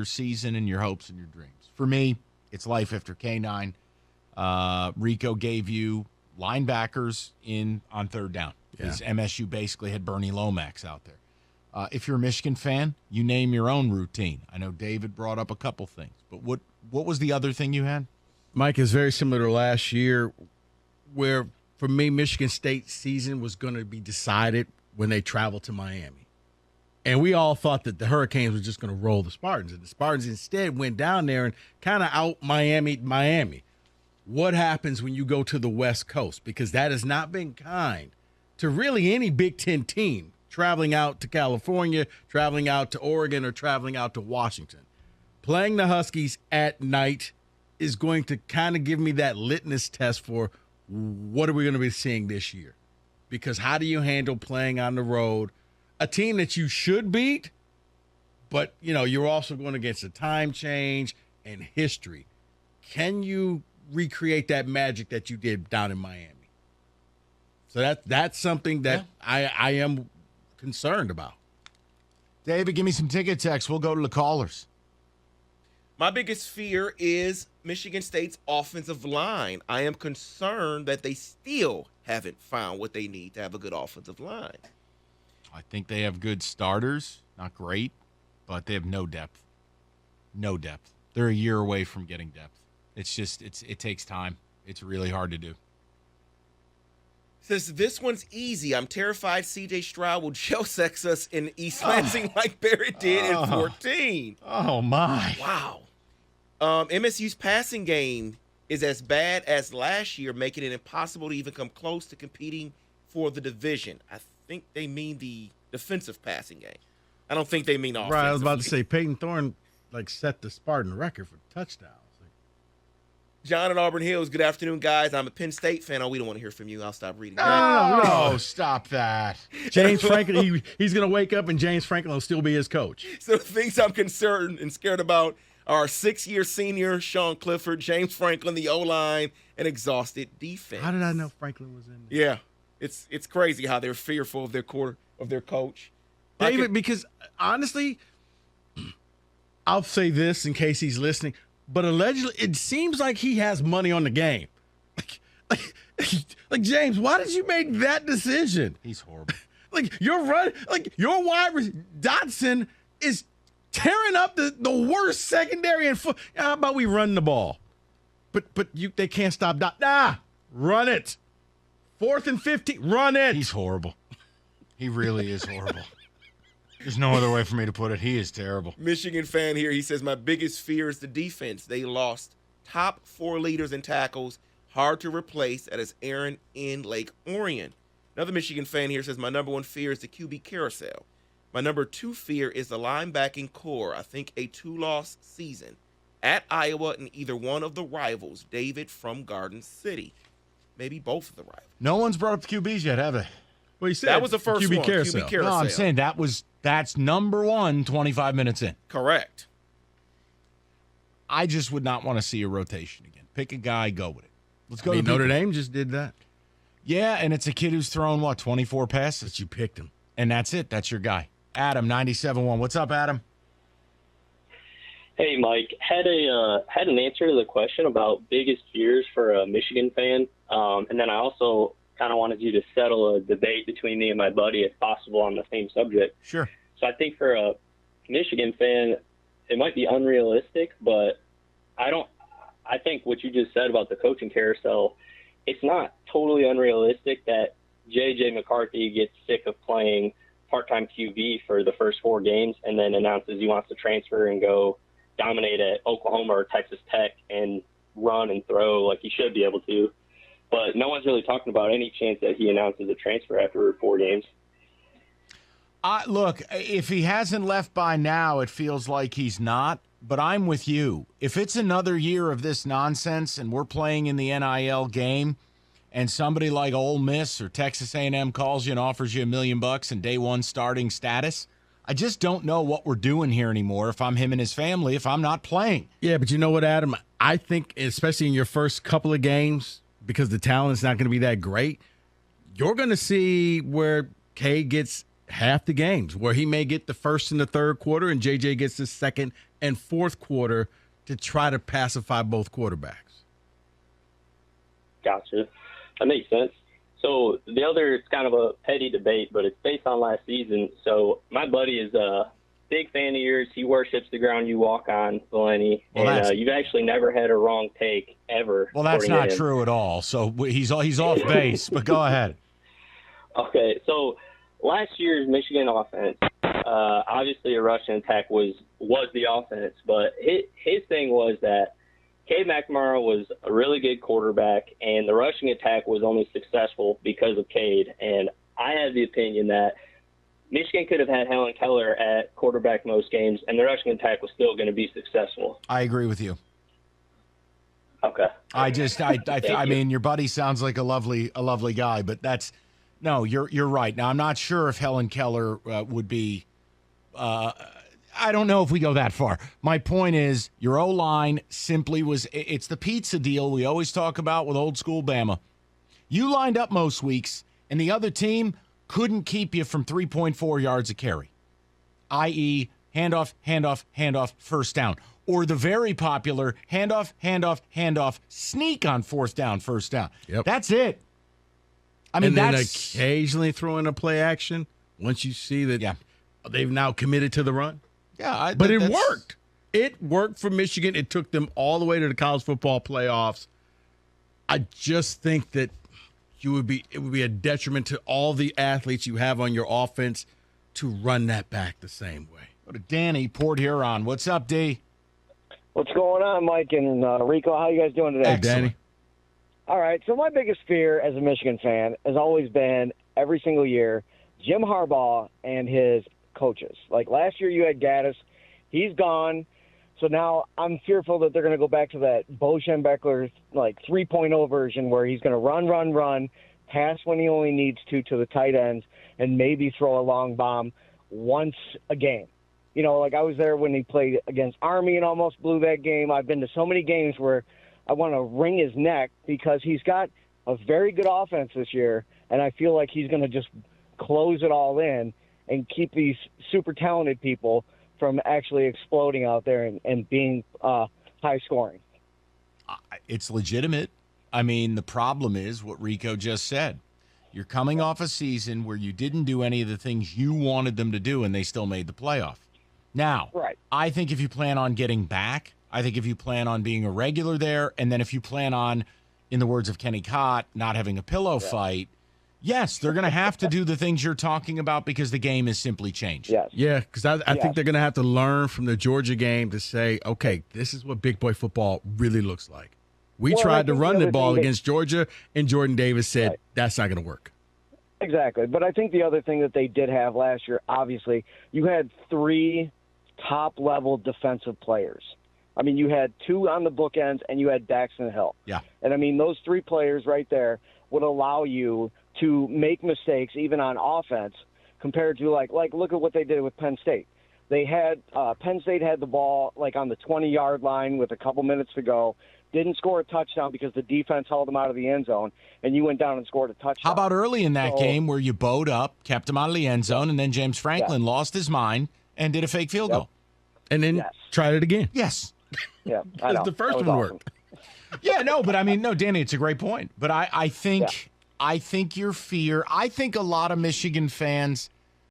your season and your hopes and your dreams. For me, it's life after K9. Rico gave you linebackers on third down because MSU basically had Bernie Lomax out there. If you're a Michigan fan, you name your own routine. I know David brought up a couple things, but what was the other thing you had? Mike, is very similar to last year where, for me, Michigan State's season was going to be decided when they traveled to Miami. And we all thought that the Hurricanes were just going to roll the Spartans. And the Spartans instead went down there and kind of out Miami. What happens when you go to the West Coast? Because that has not been kind to really any Big Ten team traveling out to California, traveling out to Oregon, or traveling out to Washington. Playing the Huskies at night is going to kind of give me that litmus test for what are we going to be seeing this year. Because how do you handle playing on the road? A team that you should beat, but, you're also going against a time change and history. Can you recreate that magic that you did down in Miami? So that's something that I am concerned about. David, give me some ticket text. We'll go to the callers. My biggest fear is Michigan State's offensive line. I am concerned that they still haven't found what they need to have a good offensive line. I think they have good starters, not great, but they have no depth. No depth. They're a year away from getting depth. It's just, it takes time. It's really hard to do. Says, this one's easy. I'm terrified C.J. Stroud will jail sex us in East Lansing like Barrett did in 14. Oh, my. Wow. MSU's passing game is as bad as last year, making it impossible to even come close to competing for the division. I think they mean the defensive passing game. I don't think they mean offensive. Right, I was about to say Peyton Thorne set the Spartan record for touchdowns. John in Auburn Hills, good afternoon, guys. I'm a Penn State fan. Oh, we don't want to hear from you. I'll stop reading. No, stop that. James Franklin, he's going to wake up and James Franklin will still be his coach. So the things I'm concerned and scared about are 6-year senior Sean Clifford, James Franklin, the O-line, and exhausted defense. How did I know Franklin was in there? Yeah, it's crazy how they're fearful of their coach. David, because honestly, I'll say this in case he's listening, but allegedly it seems like he has money on the game. Like James, why did you make that decision? He's horrible. Your wide receiver, Dotson is tearing up the worst secondary and foot. How about we run the ball? But they can't stop run it. 4th and 15, run it. He's horrible. He really is horrible. There's no other way for me to put it. He is terrible. Michigan fan here, he says, my biggest fear is the defense. They lost top 4 leaders in tackles, hard to replace. That is Aaron in Lake Orion. Another Michigan fan here says, my number 1 fear is the QB carousel. My number 2 fear is the linebacking core. I think a 2-loss season at Iowa and either one of the rivals. David from Garden City. Maybe both of the rivals. No one's brought up the QBs yet, have they? Well, you said that was the first QB one. Carousel. QB carousel. No, I'm saying that's number 1 25 minutes in. Correct. I just would not want to see a rotation again. Pick a guy, go with it. Let's go to Notre Dame just did that. Yeah, and it's a kid who's thrown, 24 passes? But you picked him. And that's it. That's your guy. Adam, 97.1. What's up, Adam? Hey, Mike. Had an answer to the question about biggest fears for a Michigan fan. And then I also kind of wanted you to settle a debate between me and my buddy, if possible, on the same subject. Sure. So I think for a Michigan fan, it might be unrealistic, but I think what you just said about the coaching carousel, it's not totally unrealistic that J.J. McCarthy gets sick of playing part-time QB for the first 4 games and then announces he wants to transfer and go dominate at Oklahoma or Texas Tech and run and throw like he should be able to. But no one's really talking about any chance that he announces a transfer after 4 games. Look, if he hasn't left by now, it feels like he's not. But I'm with you. If it's another year of this nonsense and we're playing in the NIL game and somebody like Ole Miss or Texas A&M calls you and offers you $1 million and day 1 starting status, I just don't know what we're doing here anymore if I'm him and his family, if I'm not playing. Yeah, but you know what, Adam? I think especially in your first couple of games, because the talent's not going to be that great, you're going to see where K gets half the games where he may get the first and the third quarter and JJ gets the second and fourth quarter to try to pacify both quarterbacks. Gotcha. That makes sense. So the other, it's kind of a petty debate, but it's based on last season. So my buddy is a big fan of yours. He worships the ground you walk on, Valenti. Well, and you've actually never had a wrong take ever. Well, that's not true at all. So he's off base, but go ahead. Okay, so last year's Michigan offense, obviously a rushing attack was the offense, but his thing was that Cade McNamara was a really good quarterback, and the rushing attack was only successful because of Cade. And I have the opinion that Michigan could have had Helen Keller at quarterback most games, and the rushing attack was still going to be successful. I agree with you. Okay. I mean, your buddy sounds like a lovely guy, but you're right. Now, I'm not sure if Helen Keller would be. I don't know if we go that far. My point is, your O-line simply it's the pizza deal we always talk about with old school Bama. You lined up most weeks, and the other team couldn't keep you from 3.4 yards a carry, i.e., handoff, first down. Or the very popular handoff, sneak on fourth down, first down. Yep. That's it. I mean, and then occasionally throw in a play action once you see that they've now committed to the run. Yeah, but it worked. It worked for Michigan. It took them all the way to the college football playoffs. I just think that it would be a detriment to all the athletes you have on your offense to run that back the same way. Go to Danny, Port Huron. What's up, D? What's going on, Mike and Rico? How you guys doing today? Hey, Danny. All right, so my biggest fear as a Michigan fan has always been, every single year, Jim Harbaugh and his coaches. Like last year you had Gaddis. He's gone. So now I'm fearful that they're going to go back to that Bo Schembechler, 3.0 version where he's going to run, pass when he only needs to the tight ends, and maybe throw a long bomb once a game. You know, like I was there when he played against Army and almost blew that game. I've been to so many games where I want to wring his neck because he's got a very good offense this year, and I feel like he's going to just close it all in and keep these super talented people from actually exploding out there and being high scoring. It's legitimate. I mean, the problem is what Rico just said. You're coming off a season where you didn't do any of the things you wanted them to do, and they still made the playoff. Now, right. I think if you plan on getting back, I think if you plan on being a regular there, and then if you plan on, in the words of Kenny Cott, not having a pillow fight, yes, they're going to have to do the things you're talking about because the game has simply changed. Yes. Yeah, because I think they're going to have to learn from the Georgia game to say, okay, this is what big boy football really looks like. We tried to run the ball against Georgia, and Jordan Davis said, that's not going to work. Exactly. But I think the other thing that they did have last year, obviously, you had 3 top-level defensive players. I mean, you had 2 on the bookends, and you had Daxton Hill. Yeah. And, I mean, those 3 players right there would allow you to make mistakes even on offense compared to, like look at what they did with Penn State. They had Penn State had the ball, on the 20-yard line with a couple minutes to go, didn't score a touchdown because the defense held them out of the end zone, and you went down and scored a touchdown. How about early in that game where you bowed up, kept him out of the end zone, and then James Franklin lost his mind and did a fake field goal? And then tried it again. Yes. Yeah, I know. The first one worked. Yeah, no, but I mean, no, Danny, it's a great point. But I think your fear, I think a lot of Michigan fans